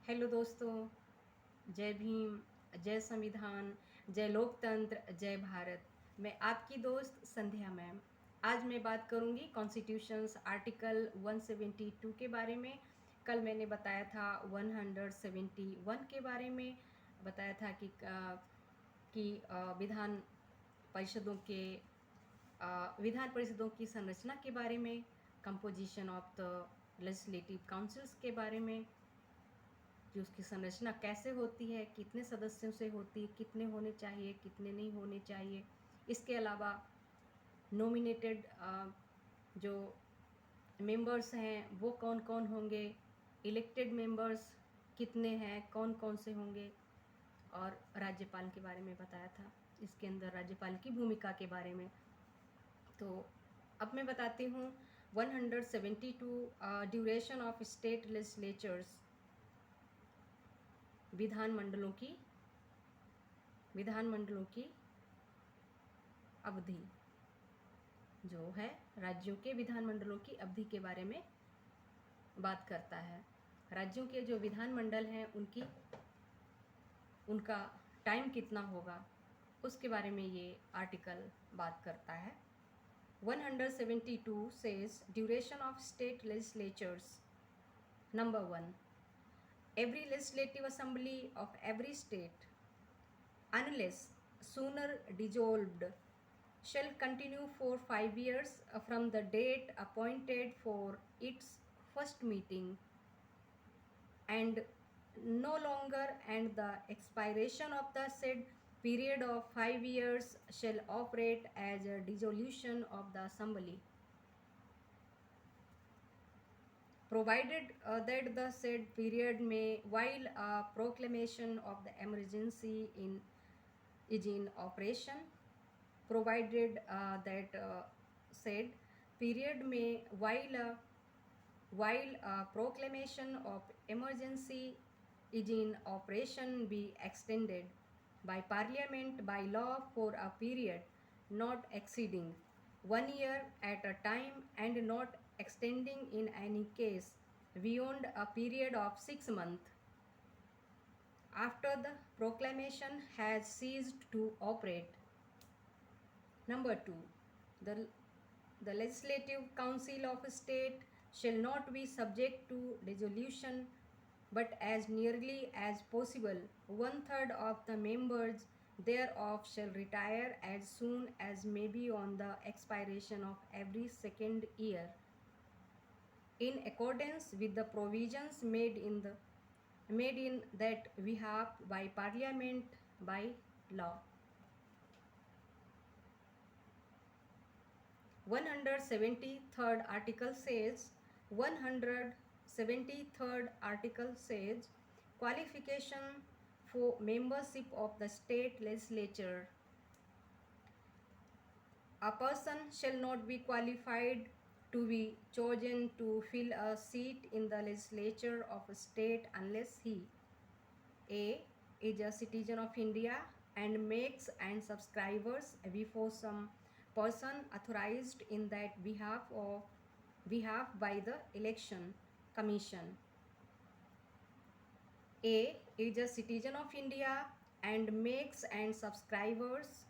Hello दोस्तों, जय भीम, जय संविधान, जय लोकतंत्र, जय भारत। मैं आपकी दोस्त संध्या मैम। आज मैं बात करूंगी कॉन्स्टिट्यूशंस आर्टिकल 172 के बारे में। कल मैंने बताया था 171 के बारे में, बताया था कि विधान परिषदों की संरचना के बारे में, composition of the legislative councils के बारे में, कि उसकी संरचना कैसे होती है, कितने सदस्यों से होती है, कितने होने चाहिए, कितने नहीं होने चाहिए। इसके अलावा नॉमिनेटेड जो मेंबर्स हैं वो कौन कौन होंगे, इलेक्टेड मेंबर्स कितने हैं, कौन कौन से होंगे, और राज्यपाल के बारे में बताया था। इसके अंदर राज्यपाल की भूमिका के बारे में। तो अब मैं बताती हूँ 172 ड्यूरेशन ऑफ स्टेट लेजिस्लेचर्स, विधानमंडलों की अवधि, जो है राज्यों के विधानमंडलों की अवधि के बारे में बात करता है। राज्यों के जो विधानमंडल हैं उनका टाइम कितना होगा, उसके बारे में ये आर्टिकल बात करता है। 172 says duration of state legislatures. Number 1, every legislative assembly of every state, unless sooner dissolved, shall continue for 5 years from the date appointed for its first meeting, and no longer, and the expiration of the said period of 5 years shall operate as a dissolution of the assembly, provided that the said period may, while a proclamation of the emergency is in operation, provided that said period may, while a proclamation of emergency is in operation, be extended by Parliament by law for a period not exceeding 1 year at a time, and not extending in any case beyond a period of 6 months after the proclamation has ceased to operate. Number 2, the Legislative Council of a state shall not be subject to dissolution, but as nearly as possible 1/3 of the members thereof shall retire as soon as may be on the expiration of every second year, in accordance with the provisions made in that behalf by Parliament by law. 173rd article says 173rd article says qualification for membership of the state legislature. A person shall not be qualified to be chosen to fill a seat in the legislature of a state unless he A is a citizen of India and makes and subscribers before some person authorized in that behalf by the election commission. A is a citizen of India and makes and subscribes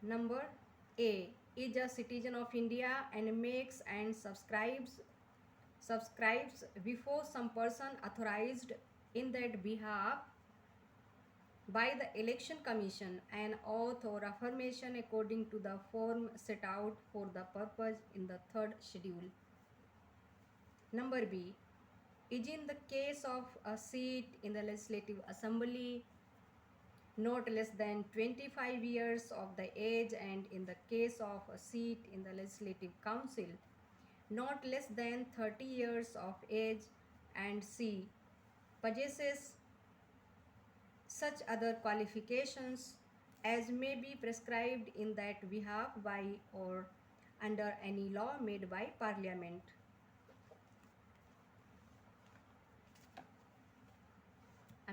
number A is a citizen of India and makes and subscribes before some person authorized in that behalf by the election commission an oath or affirmation according to the form set out for the purpose in the third schedule. Number B is in the case of a seat in the legislative assembly not less than 25 years of the age, and in the case of a seat in the legislative council not less than 30 years of age, and C possesses such other qualifications as may be prescribed in that behalf by or under any law made by Parliament.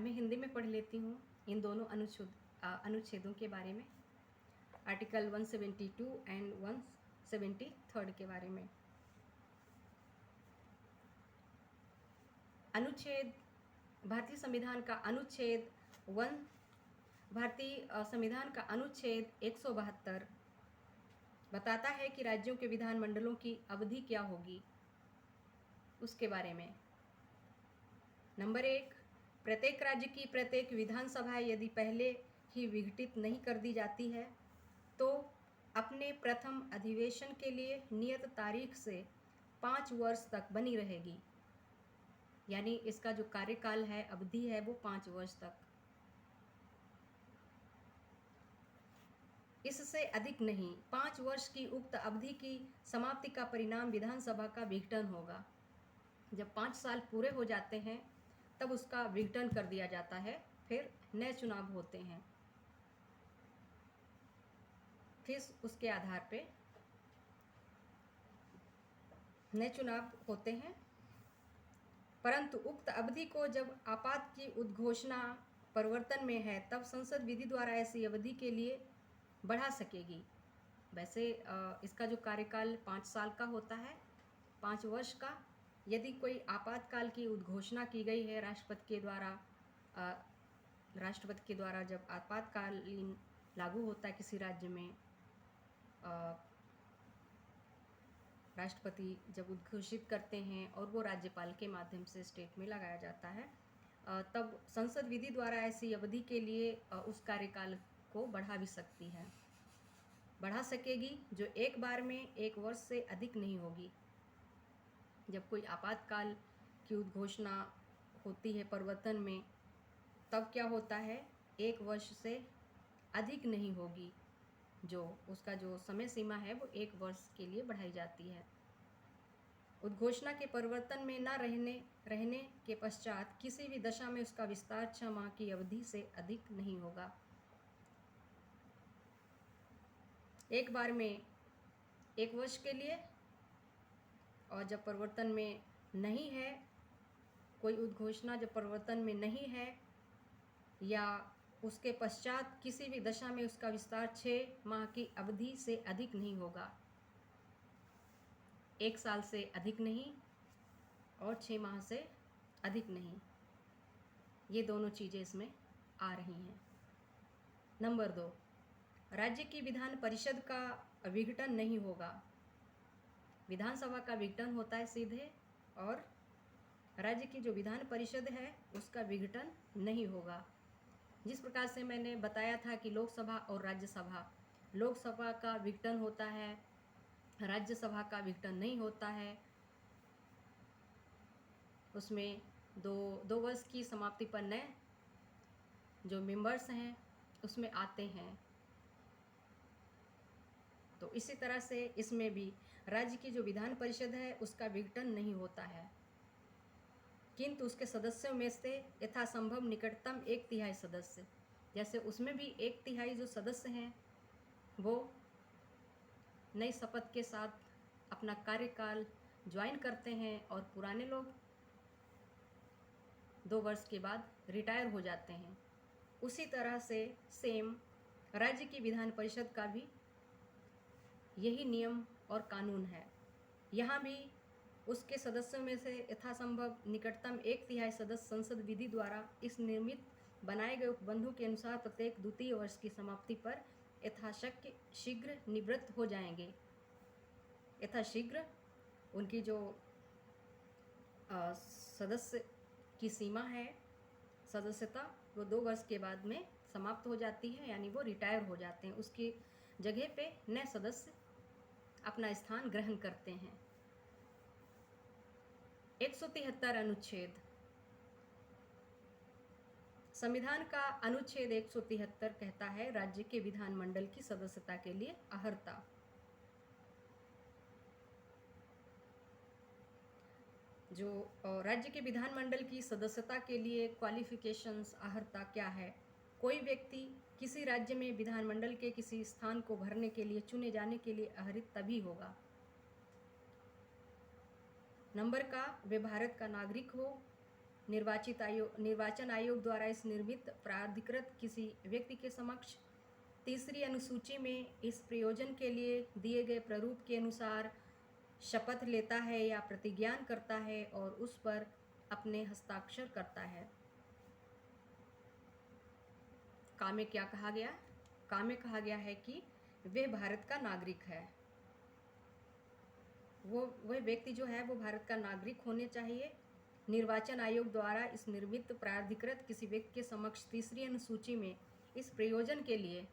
मैं हिंदी में पढ़ लेती हूँ इन दोनों अनुच्छेदों के बारे में, article 172 and 173 के बारे में। अनुच्छेद भारतीय संविधान का अनुच्छेद भारतीय संविधान का अनुच्छेद 172 बताता है कि राज्यों के विधानमंडलों की अवधि क्या होगी, उसके बारे में। नंबर 1, प्रत्येक राज्य की प्रत्येक विधानसभा यदि पहले ही विघटित नहीं कर दी जाती है तो अपने प्रथम अधिवेशन के लिए नियत तारीख से 5 वर्ष तक बनी रहेगी। यानी इसका जो कार्यकाल है, अवधि है, वो 5 वर्ष तक। इससे अधिक नहीं। 5 वर्ष की उक्त अवधि की समाप्ति का परिणाम विधानसभा का विघटन होगा। जब 5 साल पूरे हो जाते हैं तब उसका विघटन कर दिया जाता है, फिर नए चुनाव होते हैं, फिर उसके आधार पे नए चुनाव होते हैं। परंतु उक्त अवधि को जब आपात की उद्घोषणा परिवर्तन में है तब संसद विधि द्वारा ऐसी अवधि के लिए बढ़ा सकेगी। वैसे इसका जो कार्यकाल 5 साल का होता है, 5 वर्ष का। यदि कोई आपातकाल की उद्घोषणा की गई है राष्ट्रपति के द्वारा जब आपातकालीन लागू होता है किसी राज्य में, राष्ट्रपति जब उद्घोषित करते हैं और वो राज्यपाल के माध्यम से स्टेट में लगाया जाता है, तब संसद विधि द्वारा ऐसी अवधि के लिए उस कार्यकाल को बढ़ा भी सकती है, बढ़ा सकेगी, जो एक बार में 1 वर्ष से अधिक नहीं होगी। जब कोई आपातकाल की उद्घोषणा होती है परिवर्तन में, तब क्या होता है, 1 वर्ष से अधिक नहीं होगी, जो उसका जो समय सीमा है वो 1 वर्ष के लिए बढ़ाई जाती है। उद्घोषणा के परिवर्तन में न रहने के पश्चात किसी भी दशा में उसका विस्तार 6 माह की अवधि से अधिक नहीं होगा। एक बार में 1 वर्ष के लिए, और जब परिवर्तन में नहीं है, कोई उद्घोषणा जब परिवर्तन में नहीं है या उसके पश्चात किसी भी दशा में उसका विस्तार 6 माह की अवधि से अधिक नहीं होगा। 1 साल से अधिक नहीं और 6 माह से अधिक नहीं, ये दोनों चीज़ें इसमें आ रही हैं। नंबर 2, राज्य की विधान परिषद का विघटन नहीं होगा। विधानसभा का विघटन होता है सीधे, और राज्य की जो विधान परिषद है उसका विघटन नहीं होगा। जिस प्रकार से मैंने बताया था कि लोकसभा और राज्यसभा, लोकसभा का विघटन होता है, राज्यसभा का विघटन नहीं होता है। उसमें दो वर्ष की समाप्ति पर नए जो मेंबर्स हैं उसमें आते हैं। तो इसी तरह से इसमें भी राज्य की जो विधान परिषद है उसका विघटन नहीं होता है, किंतु उसके सदस्यों में से यथासंभव निकटतम 1/3 सदस्य, जैसे उसमें भी 1/3 जो सदस्य हैं वो नई शपथ के साथ अपना कार्यकाल ज्वाइन करते हैं और पुराने लोग 2 वर्ष के बाद रिटायर हो जाते हैं। उसी तरह से सेम राज्य की विधान परिषद का भी यही नियम और कानून है। यहाँ भी उसके सदस्यों में से यथासंभव निकटतम 1/3 सदस्य संसद विधि द्वारा इस निर्मित बनाए गए उपबंधों के अनुसार प्रत्येक द्वितीय वर्ष की समाप्ति पर यथाशक्य शीघ्र निवृत्त हो जाएंगे। यथाशीघ्र उनकी जो सदस्य की सीमा है सदस्यता, वो 2 वर्ष के बाद में समाप्त हो जाती है, यानी वो रिटायर हो जाते हैं। उसकी जगह पे नए सदस्य अपना स्थान ग्रहण करते हैं। 173 अनुच्छेद। संविधान का अनुच्छेद 173 कहता है राज्य के विधानमंडल की सदस्यता के लिए अर्हता। जो राज्य के विधानमंडल की सदस्यता के लिए क्वालिफिकेशंस, अर्हता क्या है? कोई व्यक्ति किसी राज्य में विधानमंडल के किसी स्थान को भरने के लिए चुने जाने के लिए अर्हित तभी होगा। नंबर का, वे भारत का नागरिक हो, निर्वाचन आयोग द्वारा इस निर्मित प्राधिकृत किसी व्यक्ति के समक्ष 3री अनुसूची में इस प्रयोजन के लिए दिए गए प्रारूप के अनुसार शपथ लेता है या प्रतिज्ञान करता है और उस पर अपने हस्ताक्षर करता है। का में क्या कहा गया? का में कहा गया है कि वह भारत का नागरिक है। वह व्यक्ति जो है वो भारत का नागरिक होने चाहिए। निर्वाचन आयोग द्वारा इस निर्मित प्राधिकृत किसी व्यक्ति के समक्ष तीसरी अनुसूची में इस प्रयोजन के लिए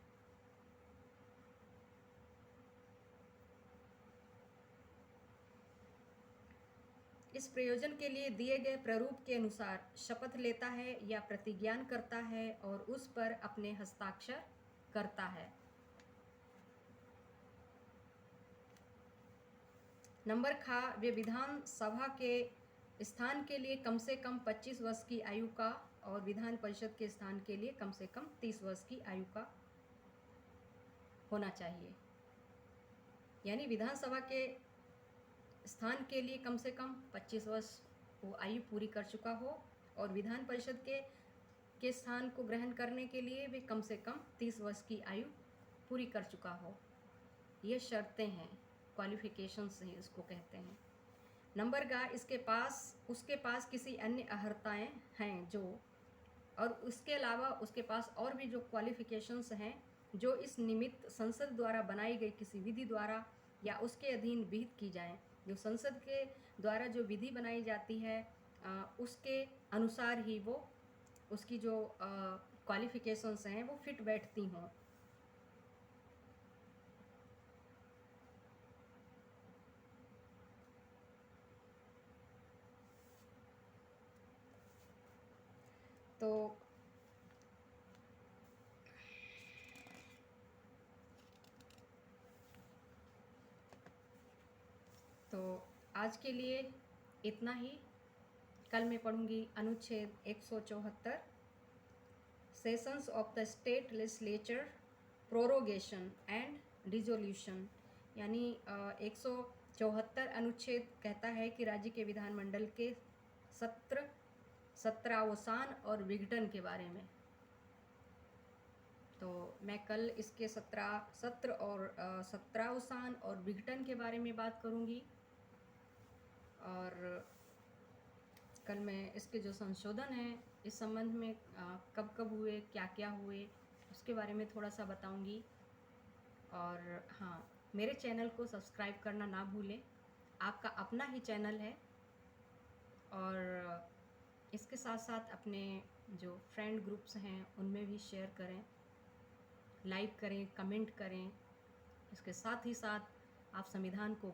दिए गए प्रारूप के अनुसार शपथ लेता है या प्रतिज्ञान करता है और उस पर अपने हस्ताक्षर करता है। नंबर खा, वे विधान सभा के स्थान के लिए कम से कम 25 वर्ष की आयु का और विधान परिषद के स्थान के लिए कम से कम 30 वर्ष की आयु का होना चाहिए। यानी विधानसभा के स्थान के लिए कम से कम 25 वर्ष वो आयु पूरी कर चुका हो और विधान परिषद के स्थान को ग्रहण करने के लिए वे कम से कम 30 वर्ष की आयु पूरी कर चुका हो। ये शर्तें हैं, क्वालिफिकेशंस हैं, इसको कहते हैं। नंबर गा, उसके पास किसी अन्य अर्हताएं हैं जो, और उसके अलावा उसके पास और भी जो क्वालिफिकेशंस हैं जो इस निमित्त संसद द्वारा बनाई गई किसी विधि द्वारा या उसके अधीन विहित की जाएं। जो संसद के द्वारा जो विधि बनाई जाती है उसके अनुसार ही वो उसकी जो क्वालिफिकेशंस हैं वो फिट बैठती हों। तो आज के लिए इतना ही। कल मैं पढ़ूंगी अनुच्छेद 174, sessions of the state legislature, prorogation and dissolution. यानी 174 अनुच्छेद कहता है कि राज्य के विधानमंडल के सत्रावसान और विघटन के बारे में। तो मैं कल इसके सत्रावसान और विघटन के बारे में बात करूंगी और कल मैं इसके जो संशोधन हैं इस संबंध में कब कब हुए, क्या क्या हुए, उसके बारे में थोड़ा सा बताऊंगी। और हाँ, मेरे चैनल को सब्सक्राइब करना ना भूलें, आपका अपना ही चैनल है। और इसके साथ साथ अपने जो फ्रेंड ग्रुप्स हैं उनमें भी शेयर करें, लाइक करें, कमेंट करें। इसके साथ ही साथ आप संविधान को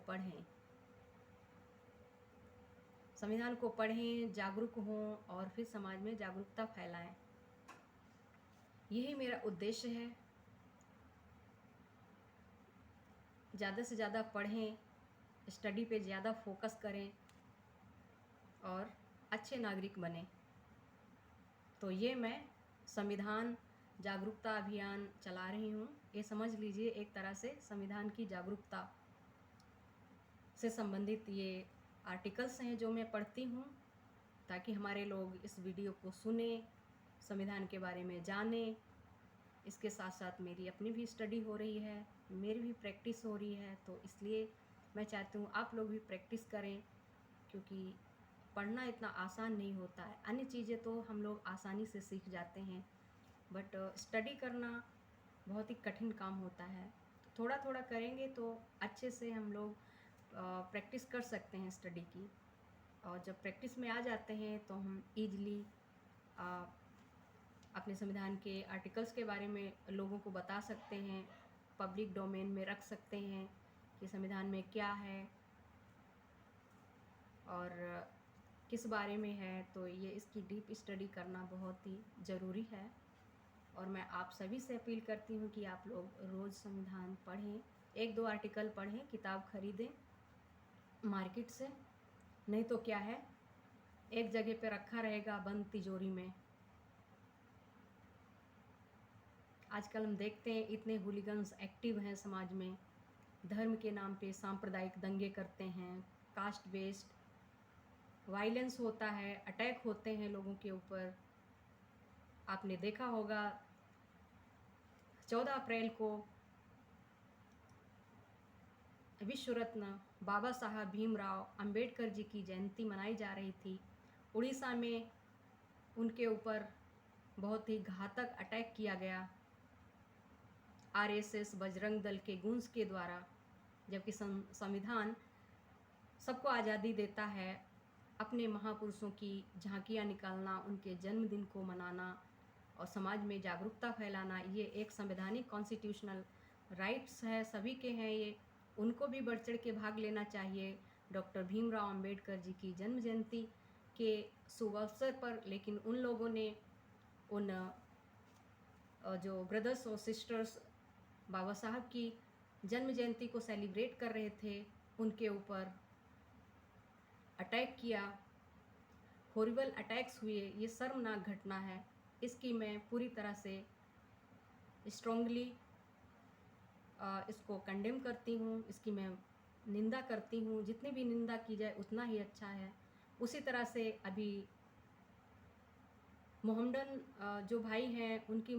पढ़ें, जागरूक हों और फिर समाज में जागरूकता फैलाएं। यही मेरा उद्देश्य है। ज़्यादा से ज़्यादा पढ़ें, स्टडी पे ज़्यादा फोकस करें और अच्छे नागरिक बने। तो ये मैं संविधान जागरूकता अभियान चला रही हूँ। ये समझ लीजिए एक तरह से संविधान की जागरूकता से संबंधित ये आर्टिकल्स हैं जो मैं पढ़ती हूँ, ताकि हमारे लोग इस वीडियो को सुने, संविधान के बारे में जानें। इसके साथ साथ मेरी अपनी भी स्टडी हो रही है, मेरी भी प्रैक्टिस हो रही है। तो इसलिए मैं चाहती हूँ आप लोग भी प्रैक्टिस करें, क्योंकि पढ़ना इतना आसान नहीं होता है। अन्य चीज़ें तो हम लोग आसानी से सीख जाते हैं, बट स्टडी करना बहुत ही कठिन काम होता है। तो थोड़ा थोड़ा करेंगे तो अच्छे से हम लोग प्रैक्टिस कर सकते हैं स्टडी की। और जब प्रैक्टिस में आ जाते हैं तो हम ईज़िली अपने संविधान के आर्टिकल्स के बारे में लोगों को बता सकते हैं, पब्लिक डोमेन में रख सकते हैं कि संविधान में क्या है और किस बारे में है। तो ये इसकी डीप स्टडी करना बहुत ही ज़रूरी है। और मैं आप सभी से अपील करती हूँ कि आप लोग रोज़ संविधान पढ़ें, 1-2 आर्टिकल पढ़ें, किताब खरीदें मार्केट से। नहीं तो क्या है, एक जगह पे रखा रहेगा बंद तिजोरी में। आजकल हम देखते हैं इतने हुलिगन्स एक्टिव हैं समाज में, धर्म के नाम पे सांप्रदायिक दंगे करते हैं, कास्ट बेस्ड वायलेंस होता है, अटैक होते हैं लोगों के ऊपर। आपने देखा होगा 14 अप्रैल को विश्व रत्न बाबा साहब भीमराव अंबेडकर जी की जयंती मनाई जा रही थी उड़ीसा में उनके ऊपर बहुत ही घातक अटैक किया गया आरएसएस बजरंग दल के गूंज के द्वारा, जबकि संविधान सबको आज़ादी देता है अपने महापुरुषों की झांकियाँ निकालना, उनके जन्मदिन को मनाना और समाज में जागरूकता फैलाना। ये एक संवैधानिक कॉन्स्टिट्यूशनल राइट्स है, सभी के हैं ये, उनको भी बढ़ चढ़ के भाग लेना चाहिए। डॉक्टर भीमराव अंबेडकर जी की जन्म जयंती के शुभ अवसर पर, लेकिन उन लोगों ने उन जो ब्रदर्स और सिस्टर्स बाबा साहब की जन्म जयंती को सेलिब्रेट कर रहे थे, उनके ऊपर अटैक किया, हॉरिबल अटैक्स हुए। ये शर्मनाक घटना है, इसकी मैं पूरी तरह से स्ट्रांगली इसको कंडेम करती हूँ, इसकी मैं निंदा करती हूँ। जितनी भी निंदा की जाए उतना ही अच्छा है। उसी तरह से अभी मोहम्मडन जो भाई हैं उनकी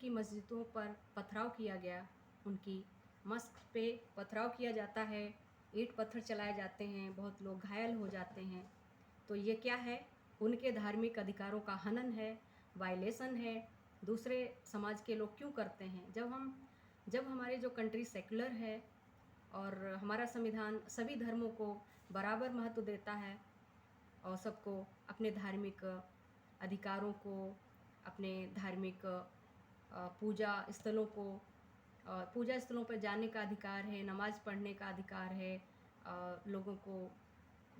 मस्जिदों पर पथराव किया गया, उनकी मस्जिद पे पथराव किया जाता है, ईंट पत्थर चलाए जाते हैं, बहुत लोग घायल हो जाते हैं। तो ये क्या है? उनके धार्मिक अधिकारों का हनन है, वायलेशन है। दूसरे समाज के लोग क्यों करते हैं? जब हमारे जो कंट्री सेकुलर है और हमारा संविधान सभी धर्मों को बराबर महत्व देता है और सबको अपने धार्मिक अधिकारों को, अपने धार्मिक पूजा स्थलों पर जाने का अधिकार है, नमाज़ पढ़ने का अधिकार है, लोगों को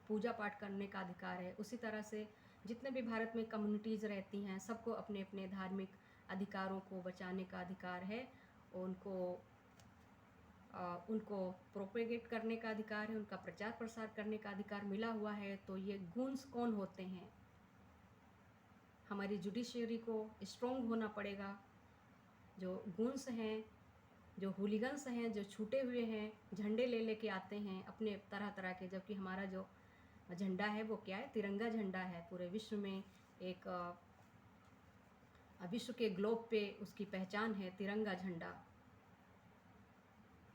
पूजा पाठ करने का अधिकार है। उसी तरह से जितने भी भारत में कम्युनिटीज़ रहती हैं, सबको अपने अपने धार्मिक अधिकारों को बचाने का अधिकार है, उनको प्रोपेगेट करने का अधिकार है, उनका प्रचार प्रसार करने का अधिकार मिला हुआ है। तो ये गूंज कौन होते हैं? हमारी जुडिशरी को स्ट्रॉन्ग होना पड़ेगा। जो गूंज हैं, जो हुलिगन्स हैं, जो छूटे हुए हैं, झंडे ले लेके आते हैं अपने तरह तरह के, जबकि हमारा जो झंडा है वो क्या है? तिरंगा झंडा है। पूरे विश्व में एक विश्व के ग्लोब पे उसकी पहचान है तिरंगा झंडा।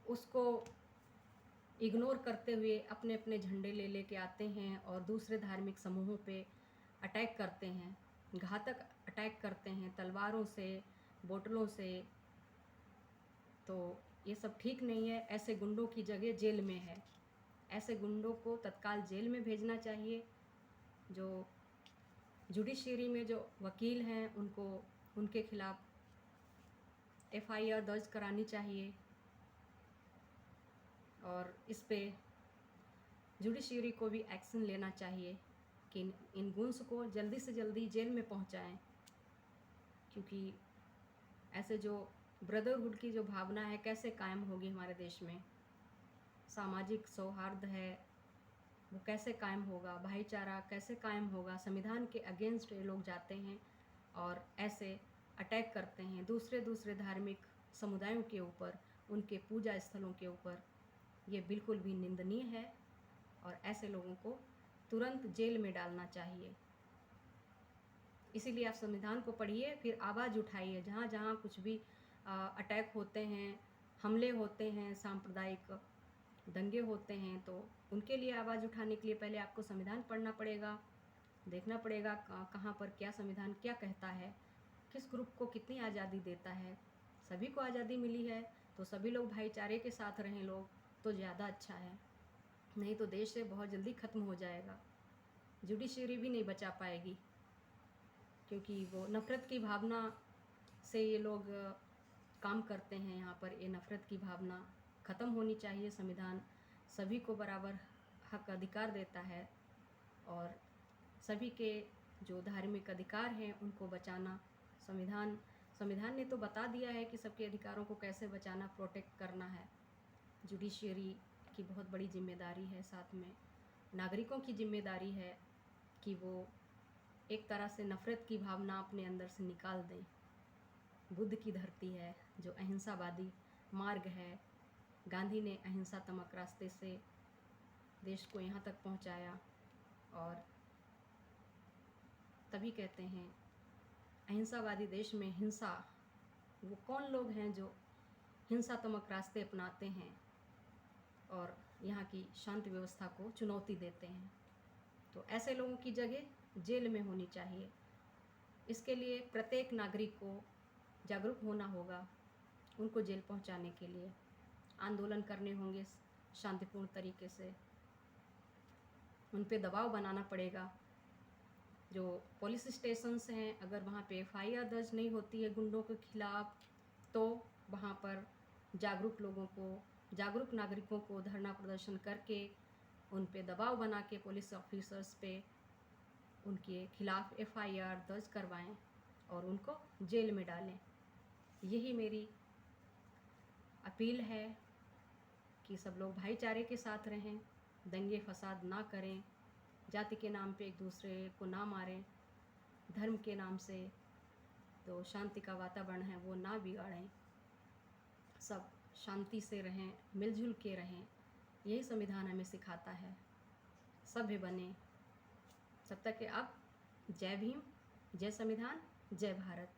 उसको इग्नोर करते हुए अपने अपने झंडे ले लेके आते हैं और दूसरे धार्मिक समूहों पे अटैक करते हैं, घातक अटैक करते हैं तलवारों से, बोतलों से। तो ये सब ठीक नहीं है। ऐसे गुंडों की जगह जेल में है। ऐसे गुंडों को तत्काल जेल में भेजना चाहिए। जो जुडिशरी में जो वकील हैं उनको उनके खिलाफ एफआईआर दर्ज करानी चाहिए और इस पे जुडिशरी को भी एक्शन लेना चाहिए कि इन गुंस को जल्दी से जल्दी जेल में पहुंचाएं, क्योंकि ऐसे जो ब्रदरहुड की जो भावना है कैसे कायम होगी हमारे देश में? सामाजिक सौहार्द है वो कैसे कायम होगा? भाईचारा कैसे कायम होगा? संविधान के अगेंस्ट ये लोग जाते हैं और ऐसे अटैक करते हैं दूसरे धार्मिक समुदायों के ऊपर, उनके पूजा स्थलों के ऊपर। ये बिल्कुल भी निंदनीय है और ऐसे लोगों को तुरंत जेल में डालना चाहिए। इसीलिए आप संविधान को पढ़िए, फिर आवाज़ उठाइए। जहाँ जहाँ कुछ भी अटैक होते हैं, हमले होते हैं, सांप्रदायिक दंगे होते हैं, तो उनके लिए आवाज़ उठाने के लिए पहले आपको संविधान पढ़ना पड़ेगा, देखना पड़ेगा कहाँ पर क्या संविधान क्या कहता है, किस ग्रुप को कितनी आज़ादी देता है। सभी को आज़ादी मिली है तो सभी लोग भाईचारे के साथ रहें लोग तो ज़्यादा अच्छा है, नहीं तो देश से बहुत जल्दी ख़त्म हो जाएगा। जुडिशरी भी नहीं बचा पाएगी, क्योंकि वो नफ़रत की भावना से ये लोग काम करते हैं। यहाँ पर ये नफ़रत की भावना ख़त्म होनी चाहिए। संविधान सभी को बराबर हक अधिकार देता है और सभी के जो धार्मिक अधिकार हैं उनको बचाना संविधान ने तो बता दिया है कि सबके अधिकारों को कैसे बचाना, प्रोटेक्ट करना है। जुडिशरी की बहुत बड़ी जिम्मेदारी है, साथ में नागरिकों की जिम्मेदारी है कि वो एक तरह से नफ़रत की भावना अपने अंदर से निकाल दें। बुद्ध की धरती है जो अहिंसावादी मार्ग है। गांधी ने अहिंसात्मक रास्ते से देश को यहाँ तक पहुँचाया और तभी कहते हैं अहिंसावादी देश में हिंसा, वो कौन लोग हैं जो हिंसात्मक रास्ते अपनाते हैं और यहाँ की शांति व्यवस्था को चुनौती देते हैं? तो ऐसे लोगों की जगह जेल में होनी चाहिए। इसके लिए प्रत्येक नागरिक को जागरूक होना होगा। उनको जेल पहुंचाने के लिए आंदोलन करने होंगे शांतिपूर्ण तरीके से। उन पे दबाव बनाना पड़ेगा। जो पुलिस स्टेशंस हैं, अगर वहाँ पे एफआईआर दर्ज नहीं होती है गुंडों के खिलाफ, तो वहाँ पर जागरूक नागरिकों को धरना प्रदर्शन करके उन पे दबाव बना के पुलिस ऑफिसर्स पे उनके खिलाफ एफआईआर दर्ज करवाएं और उनको जेल में डालें। यही मेरी अपील है कि सब लोग भाईचारे के साथ रहें, दंगे फसाद ना करें, जाति के नाम पे एक दूसरे को ना मारें, धर्म के नाम से तो शांति का वातावरण है वो ना बिगाड़ें, सब शांति से रहें, मिलजुल के रहें। यही संविधान हमें सिखाता है। सभ्य बने। तब तक के अब जय भीम, जय संविधान, जय भारत।